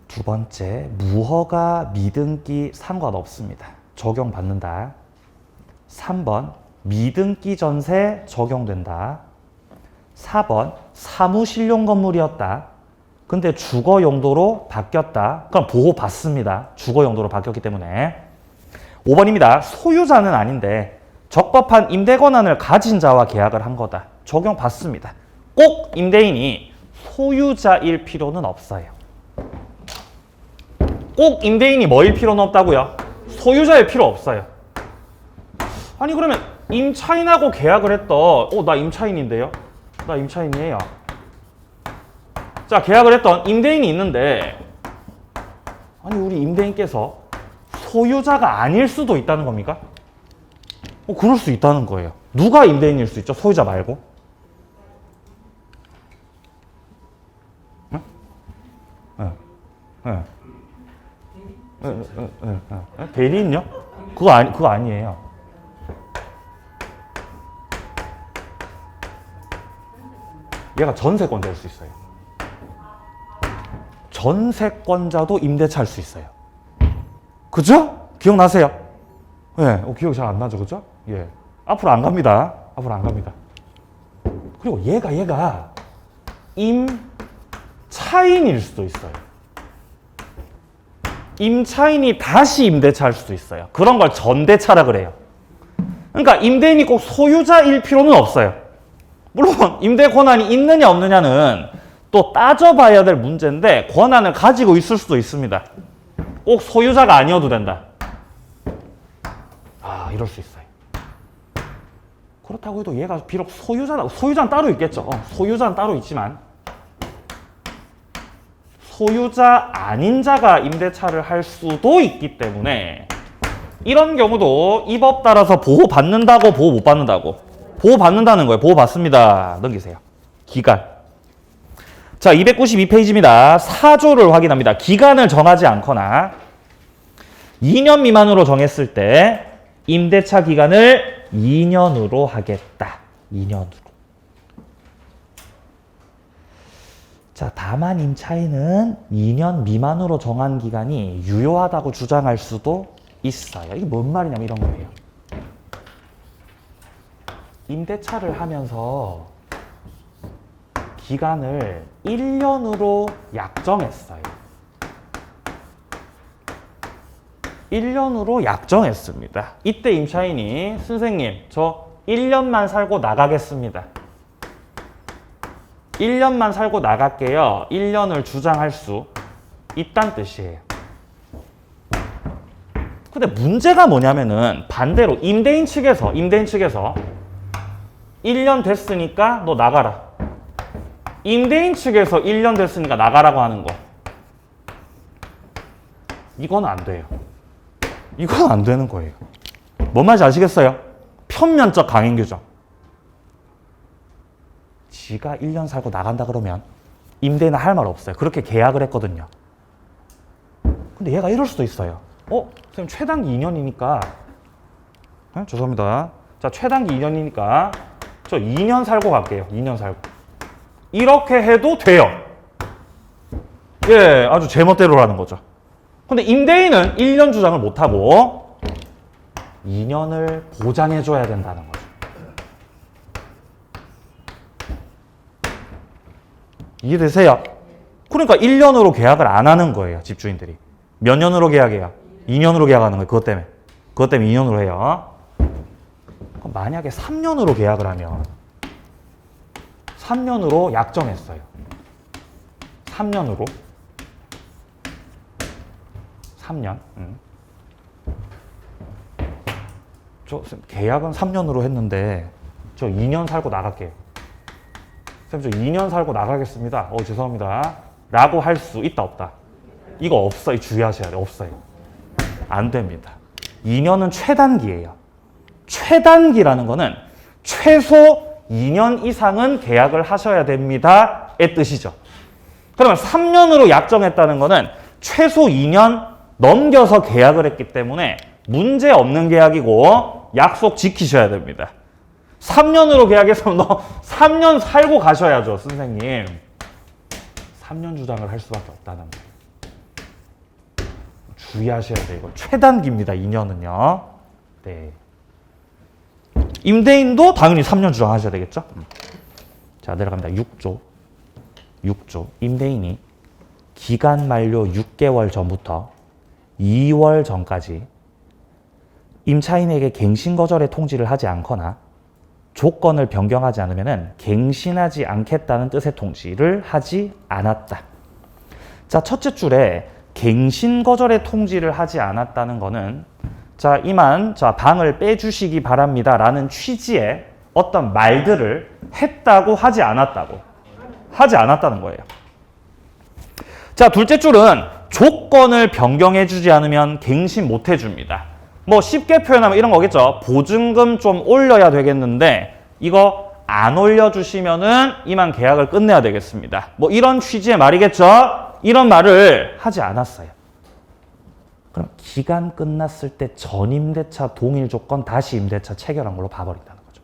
두 번째, 무허가 미등기 상관없습니다. 적용받는다. 3번, 미등기 전세 적용된다. 4번, 사무실용 건물이었다. 근데 주거 용도로 바뀌었다. 그럼 보호받습니다. 주거 용도로 바뀌었기 때문에. 5번입니다. 소유자는 아닌데 적법한 임대 권한을 가진 자와 계약을 한 거다. 적용받습니다. 꼭 임대인이 소유자일 필요는 없어요. 꼭 임대인이 뭐일 필요는 없다고요? 소유자의 필요 없어요. 아니 그러면 임차인하고 계약을 했던 나 임차인인데요. 나 임차인이에요. 자, 계약을 했던 임대인이 있는데 아니 우리 임대인께서 소유자가 아닐 수도 있다는 겁니까? 그럴 수 있다는 거예요. 누가 임대인일 수 있죠? 소유자 말고. 대리인요? 그거 아니에요. 얘가 전세권자일 수 있어요. 전세권자도 임대차 할 수 있어요. 그죠? 기억나세요? 예, 기억 잘 안 나죠, 그죠? 예. 앞으로 안 갑니다. 앞으로 안 갑니다. 그리고 얘가 임차인일 수도 있어요. 임차인이 다시 임대차 할 수도 있어요. 그런 걸 전대차라 그래요. 그러니까 임대인이 꼭 소유자일 필요는 없어요. 물론 임대 권한이 있느냐 없느냐는 또 따져봐야 될 문제인데 권한을 가지고 있을 수도 있습니다. 꼭 소유자가 아니어도 된다. 이럴 수 있어요. 그렇다고 해도 얘가 비록 소유자는 따로 있겠죠. 소유자는 따로 있지만 소유자 아닌 자가 임대차를 할 수도 있기 때문에 이런 경우도 이 법 따라서 보호받는다고 보호 못 받는다고? 보호받는다는 거예요. 보호받습니다. 넘기세요. 기간. 자, 292페이지입니다. 4조를 확인합니다. 기간을 정하지 않거나 2년 미만으로 정했을 때 임대차 기간을 2년으로 하겠다. 2년으로. 자, 다만 임차인은 2년 미만으로 정한 기간이 유효하다고 주장할 수도 있어요. 이게 뭔 말이냐면 이런 거예요. 임대차를 하면서 기간을 1년으로 약정했어요. 1년으로 약정했습니다. 이때 임차인이 선생님, 저 1년만 살고 나가겠습니다. 1년만 살고 나갈게요. 1년을 주장할 수 있다는 뜻이에요. 근데 문제가 뭐냐면은 반대로 임대인 측에서 1년 됐으니까 너 나가라. 임대인 측에서 1년 됐으니까 나가라고 하는 거. 이건 안 돼요. 이건 안 되는 거예요. 뭔 말인지 아시겠어요? 편면적 강행 규정. 지가 1년 살고 나간다 그러면 임대인은 할 말 없어요. 그렇게 계약을 했거든요. 근데 얘가 이럴 수도 있어요. 선생님 최단기 2년이니까 죄송합니다. 자, 최단기 2년이니까 저 2년 살고 갈게요. 2년 살고. 이렇게 해도 돼요. 예, 아주 제멋대로라는 거죠. 근데 임대인은 1년 주장을 못하고 2년을 보장해줘야 된다는 거죠. 이해되세요? 그러니까 1년으로 계약을 안 하는 거예요, 집주인들이. 몇 년으로 계약해요? 2년으로 계약하는 거예요, 그것 때문에. 그것 때문에 2년으로 해요. 그럼 만약에 3년으로 계약을 하면 3년으로 약정했어요. 3년으로. 3년. 저 계약은 3년으로 했는데 저 2년 살고 나갈게요. 선생님 저 2년 살고 나가겠습니다. 죄송합니다. 라고 할 수 있다 없다? 이거 없어요. 주의하셔야 돼요. 없어요. 안 됩니다. 2년은 최단기예요. 최단기라는 거는 최소 2년 이상은 계약을 하셔야 됩니다. 의 뜻이죠. 그러면 3년으로 약정했다는 거는 최소 2년 넘겨서 계약을 했기 때문에 문제 없는 계약이고 약속 지키셔야 됩니다. 3년으로 계약해서 너 3년 살고 가셔야죠, 선생님. 3년 주장을 할 수밖에 없다는 거예요. 주의하셔야 돼요. 이거 최단기입니다, 2년은요. 네. 임대인도 당연히 3년 주장하셔야 되겠죠? 자, 내려갑니다. 6조. 임대인이 기간 만료 6개월 전부터 2월 전까지 임차인에게 갱신 거절의 통지를 하지 않거나 조건을 변경하지 않으면 갱신하지 않겠다는 뜻의 통지를 하지 않았다. 자, 첫째 줄에 갱신 거절의 통지를 하지 않았다는 거는 자, 이만 자, 방을 빼주시기 바랍니다 라는 취지의 어떤 말들을 했다고 하지 않았다고? 하지 않았다는 거예요. 자, 둘째 줄은 조건을 변경해주지 않으면 갱신 못 해줍니다. 뭐 쉽게 표현하면 이런 거겠죠. 보증금 좀 올려야 되겠는데 이거 안 올려주시면은 이만 계약을 끝내야 되겠습니다. 뭐 이런 취지의 말이겠죠. 이런 말을 하지 않았어요. 그럼 기간 끝났을 때 전임대차 동일 조건 다시 임대차 체결한 걸로 봐버린다는 거죠.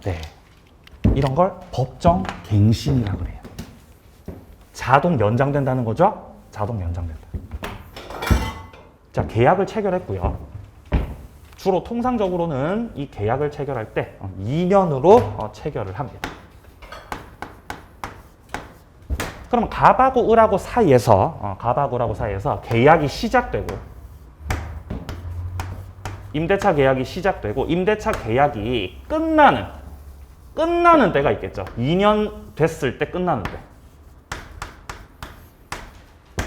네, 이런 걸 법정 갱신이라고 그래요. 자동 연장된다는 거죠. 자동 연장된다. 자, 계약을 체결했고요. 주로 통상적으로는 이 계약을 체결할 때 2년으로 체결을 합니다. 그러면 갑하고 을하고 사이에서 계약이 시작되고 임대차 계약이 시작되고 임대차 계약이 끝나는 때가 있겠죠. 2년 됐을 때 끝나는 때.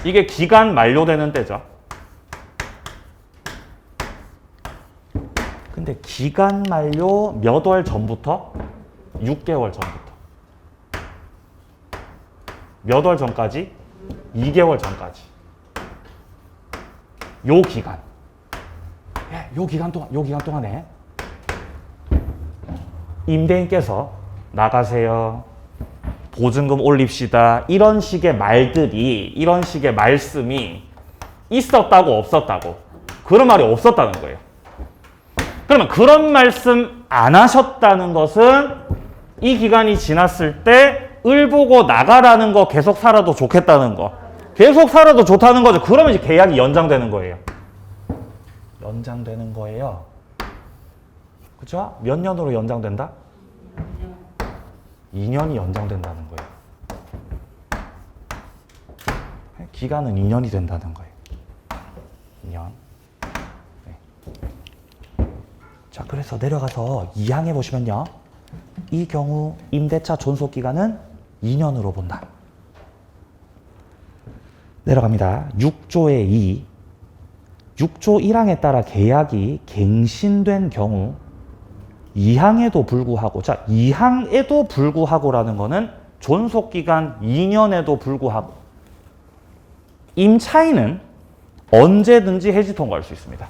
이게 기간 만료되는 때죠. 근데 기간 만료 몇 월 전부터? 6개월 전부터. 몇 월 전까지? 2개월 전까지. 요 기간. 요 기간 동안에 임대인께서 나가세요. 보증금 올립시다. 이런 식의 말들이, 이런 식의 말씀이 있었다고 없었다고? 그런 말이 없었다는 거예요. 그러면 그런 말씀 안 하셨다는 것은 이 기간이 지났을 때 을 보고 나가라는 거 계속 살아도 좋겠다는 거. 계속 살아도 좋다는 거죠. 그러면 이제 계약이 연장되는 거예요. 연장되는 거예요. 그죠? 몇 년으로 연장된다? 2년이 연장된다는 거예요. 기간은 2년이 된다는 거예요. 2년. 네. 자, 그래서 내려가서 2항에 보시면요. 이 경우 임대차 존속기간은 2년으로 본다. 내려갑니다. 6조의 2. 6조 1항에 따라 계약이 갱신된 경우 2항에도 불구하고, 자, 2항에도 불구하고라는 거는 존속기간 2년에도 불구하고 임차인은 언제든지 해지 통고할 수 있습니다.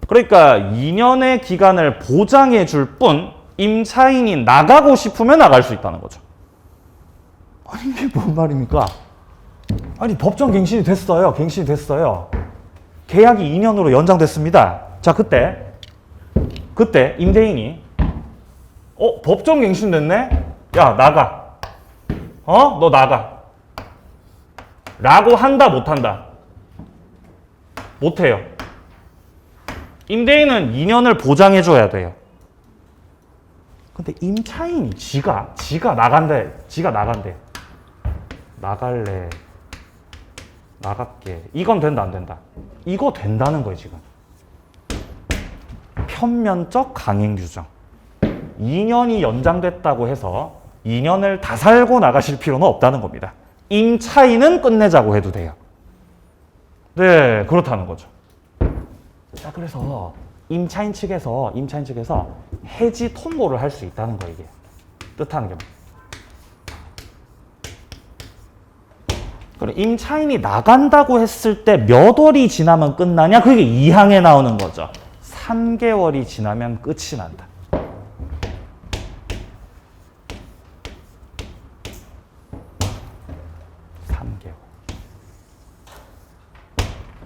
그러니까 2년의 기간을 보장해 줄 뿐 임차인이 나가고 싶으면 나갈 수 있다는 거죠. 아니, 이게 뭔 말입니까? 아니, 법정 갱신이 됐어요. 갱신이 됐어요. 계약이 2년으로 연장됐습니다. 자, 그때 임대인이 법정 갱신 됐네? 야, 나가. 너 나가. 라고 한다, 못한다? 못해요. 임대인은 2년을 보장해줘야 돼요. 근데 임차인이 지가 나간대. 나갈래. 나갈게. 이건 된다, 안 된다? 이거 된다는 거예요, 지금. 편면적 강행 규정. 2년이 연장됐다고 해서 2년을 다 살고 나가실 필요는 없다는 겁니다. 임차인은 끝내자고 해도 돼요. 네, 그렇다는 거죠. 자, 그래서 임차인 측에서 해지 통보를 할 수 있다는 거예요, 이게. 뜻하는 게. 그럼 임차인이 나간다고 했을 때 몇 월이 지나면 끝나냐? 그게 2항에 나오는 거죠. 3개월이 지나면 끝이 난다.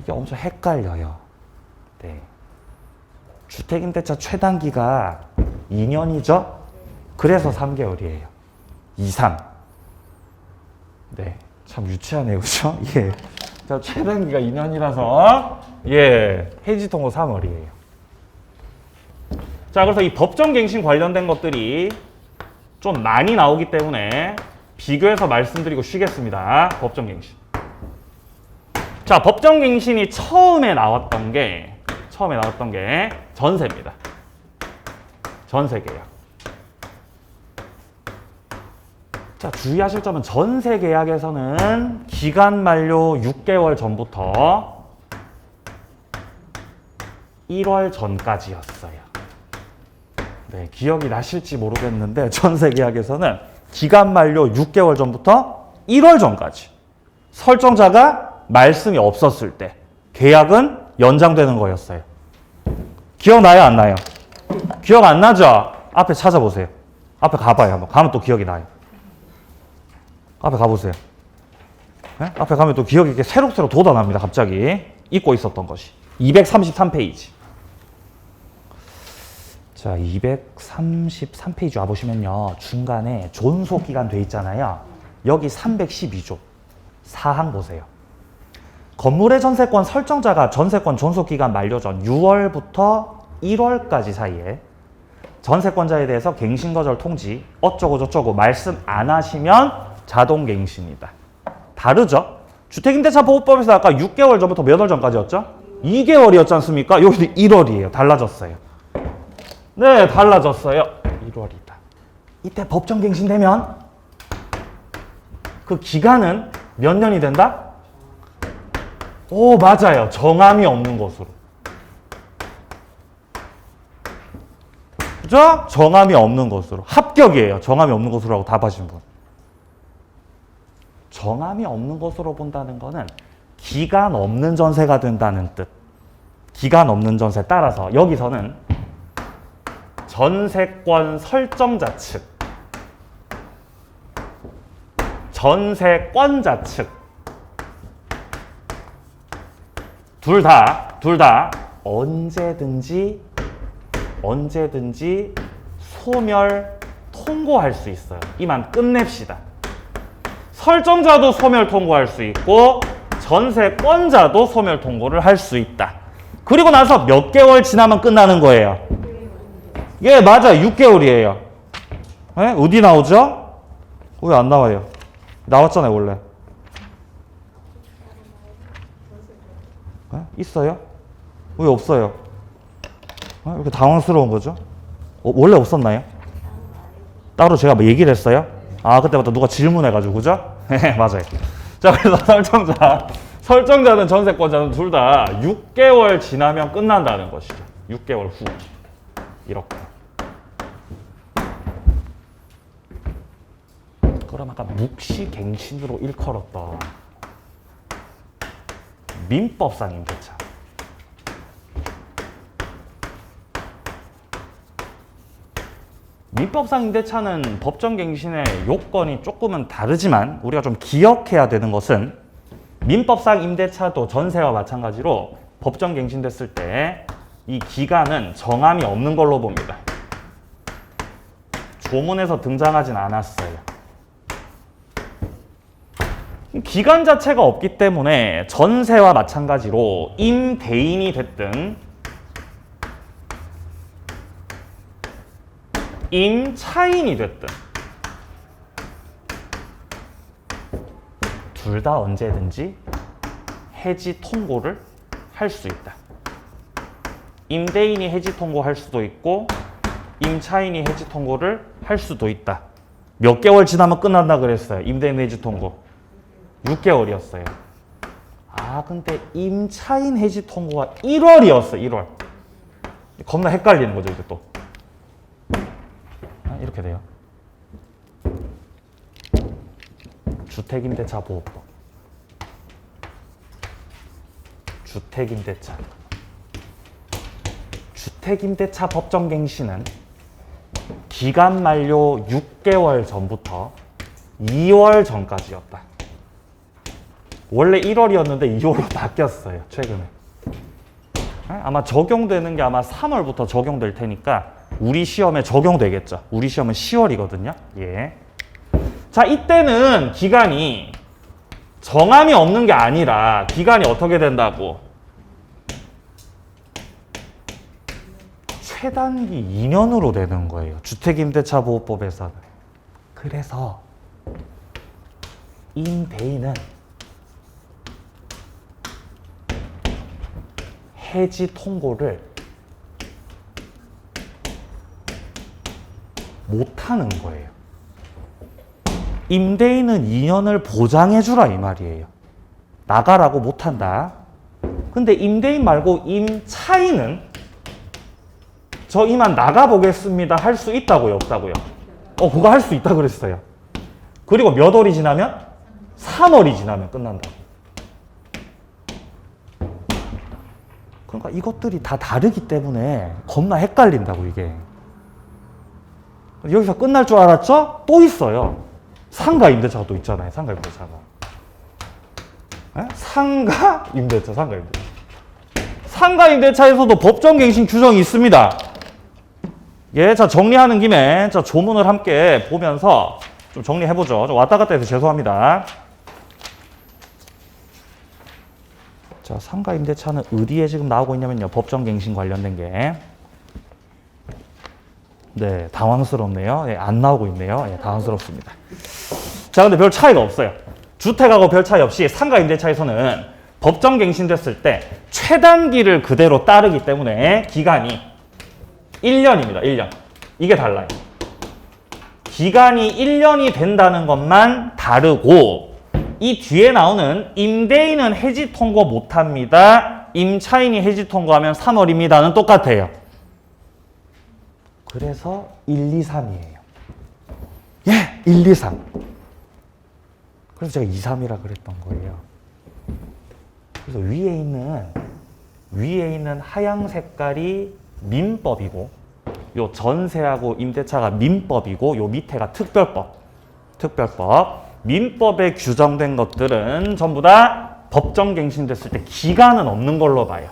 이게 엄청 헷갈려요. 네. 주택임대차 최단기가 2년이죠? 그래서 3개월이에요. 이상. 네. 참 유치하네요. 그죠? 예. 자, 최단기가 2년이라서, 해지 통고 3월이에요. 자, 그래서 이 법정갱신 관련된 것들이 좀 많이 나오기 때문에 비교해서 말씀드리고 쉬겠습니다. 법정갱신. 자, 법정갱신이 처음에 나왔던 게 전세입니다. 전세계약. 자, 주의하실 점은 전세계약에서는 기간 만료 6개월 전부터 1월 전까지였어요. 네, 기억이 나실지 모르겠는데 전세계약에서는 기간 만료 6개월 전부터 1월 전까지 설정자가 말씀이 없었을 때 계약은 연장되는 거였어요. 기억나요? 안 나요? 기억 안 나죠? 앞에 찾아보세요. 앞에 가봐요. 한번 가면 또 기억이 나요. 앞에 가보세요. 네? 앞에 가면 또 기억이 이렇게 새록새록 돋아납니다. 갑자기 잊고 있었던 것이. 233페이지. 자, 233페이지 와보시면요. 중간에 존속기간 돼 있잖아요. 여기 312조. 사항 보세요. 건물의 전세권 설정자가 전세권 존속기간 만료 전 6월부터 1월까지 사이에 전세권자에 대해서 갱신거절 통지 어쩌고저쩌고 말씀 안 하시면 자동갱신이다. 다르죠? 주택임대차보호법에서 아까 6개월 전부터 몇 월 전까지였죠? 2개월이었지 않습니까? 여기도 1월이에요. 달라졌어요. 네, 달라졌어요. 1월이다. 이때 법정갱신되면 그 기간은 몇 년이 된다? 오, 맞아요. 정함이 없는 것으로. 그죠? 정함이 없는 것으로. 합격이에요. 정함이 없는 것으로 하고 답하신 분. 정함이 없는 것으로 본다는 거는 기간 없는 전세가 된다는 뜻. 기간 없는 전세 따라서 여기서는 전세권 설정자 측, 전세권자 측 둘 다 언제든지 소멸 통고할 수 있어요. 이만 끝냅시다. 설정자도 소멸 통고할 수 있고 전세권자도 소멸 통고를 할 수 있다. 그리고 나서 몇 개월 지나면 끝나는 거예요. 예, 맞아요. 6개월이에요. 네? 어디 나오죠? 왜 안 나와요? 나왔잖아요, 원래. 네? 있어요? 왜 없어요? 왜 이렇게 당황스러운 거죠? 원래 없었나요? 따로 제가 뭐 얘기를 했어요? 아, 그때부터 누가 질문해가지고, 그죠? 네, 맞아요. 자, 그래서 설정자는 전세권자는 둘 다 6개월 지나면 끝난다는 것이죠. 6개월 후. 이렇게. 그럼 아까 묵시갱신으로 일컬었던 민법상 임대차. 민법상 임대차는 법정갱신의 요건이 조금은 다르지만 우리가 좀 기억해야 되는 것은 민법상 임대차도 전세와 마찬가지로 법정갱신됐을 때 이 기간은 정함이 없는 걸로 봅니다. 조문에서 등장하진 않았어요. 기간 자체가 없기 때문에 전세와 마찬가지로 임대인이 됐든 임차인이 됐든 둘 다 언제든지 해지 통고를 할 수 있다. 임대인이 해지 통고할 수도 있고 임차인이 해지 통고를 할 수도 있다. 몇 개월 지나면 끝난다 그랬어요. 임대인 해지 통고. 6개월이었어요. 아, 근데 임차인 해지 통고가 1월이었어. 1월. 겁나 헷갈리는 거죠, 이제 또. 이렇게 돼요. 주택임대차 보호법. 주택임대차. 주택임대차 법정갱신은 기간 만료 6개월 전부터 2월 전까지였다. 원래 1월이었는데 2월로 바뀌었어요. 최근에. 아마 적용되는 게 아마 3월부터 적용될 테니까 우리 시험에 적용되겠죠. 우리 시험은 10월이거든요. 예. 자, 이때는 기간이 정함이 없는 게 아니라 기간이 어떻게 된다고? 최단기 2년으로 되는 거예요. 주택임대차 보호법에서는. 그래서 임대인은 해지 통고를 못하는 거예요. 임대인은 2년을 보장해주라 이 말이에요. 나가라고 못한다. 근데 임대인 말고 임차인은 저 이만 나가보겠습니다. 할 수 있다고요? 없다고요? 그거 할 수 있다 그랬어요. 그리고 몇 월이 지나면? 3월이 지나면 끝난다. 그러니까 이것들이 다 다르기 때문에 겁나 헷갈린다고 이게. 여기서 끝날 줄 알았죠? 또 있어요. 상가 임대차가 또 있잖아요. 상가 임대차가. 상가 임대차, 상가 임대차. 상가 임대차에서도 법정갱신 규정이 있습니다. 예, 자 정리하는 김에 자 조문을 함께 보면서 좀 정리해보죠. 좀 왔다 갔다 해서 죄송합니다. 자, 상가 임대차는 어디에 지금 나오고 있냐면요. 법정갱신 관련된 게. 네, 당황스럽네요. 예, 안 나오고 있네요. 예, 당황스럽습니다. 자, 근데 별 차이가 없어요. 주택하고 별 차이 없이 상가 임대차에서는 법정갱신 됐을 때 최단기를 그대로 따르기 때문에 기간이 1년입니다. 1년. 이게 달라요. 기간이 1년이 된다는 것만 다르고 이 뒤에 나오는 임대인은 해지 통고 못합니다. 임차인이 해지 통고하면 3월입니다는 똑같아요. 그래서 1, 2, 3이에요. 예, 1, 2, 3. 그래서 제가 2, 3이라 그랬던 거예요. 그래서 위에 있는 하양 색깔이 민법이고 요 전세하고 임대차가 민법이고 요 밑에가 특별법. 민법에 규정된 것들은 전부 다 법정갱신됐을 때 기간은 없는 걸로 봐요.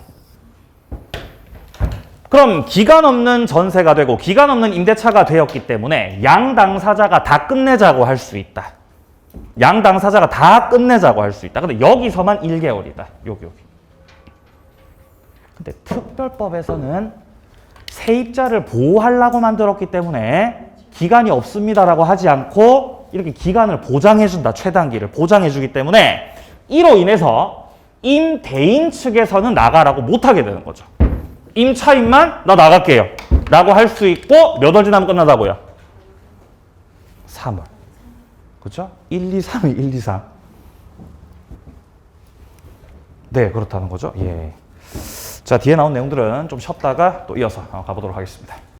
그럼 기간 없는 전세가 되고 기간 없는 임대차가 되었기 때문에 양 당사자가 다 끝내자고 할 수 있다. 양 당사자가 다 끝내자고 할 수 있다. 근데 여기서만 1개월이다. 여기. 근데 특별법에서는 세입자를 보호하려고 만들었기 때문에 기간이 없습니다라고 하지 않고 이렇게 기간을 보장해준다. 최단기를 보장해주기 때문에 이로 인해서 임대인 측에서는 나가라고 못하게 되는 거죠. 임차인만 나 나갈게요 라고 할 수 있고 몇 월 지나면 끝나다고요? 3월. 그렇죠? 1, 2, 3이 1, 2, 3. 네, 그렇다는 거죠. 예. 자, 뒤에 나온 내용들은 좀 쉬었다가 또 이어서 가보도록 하겠습니다.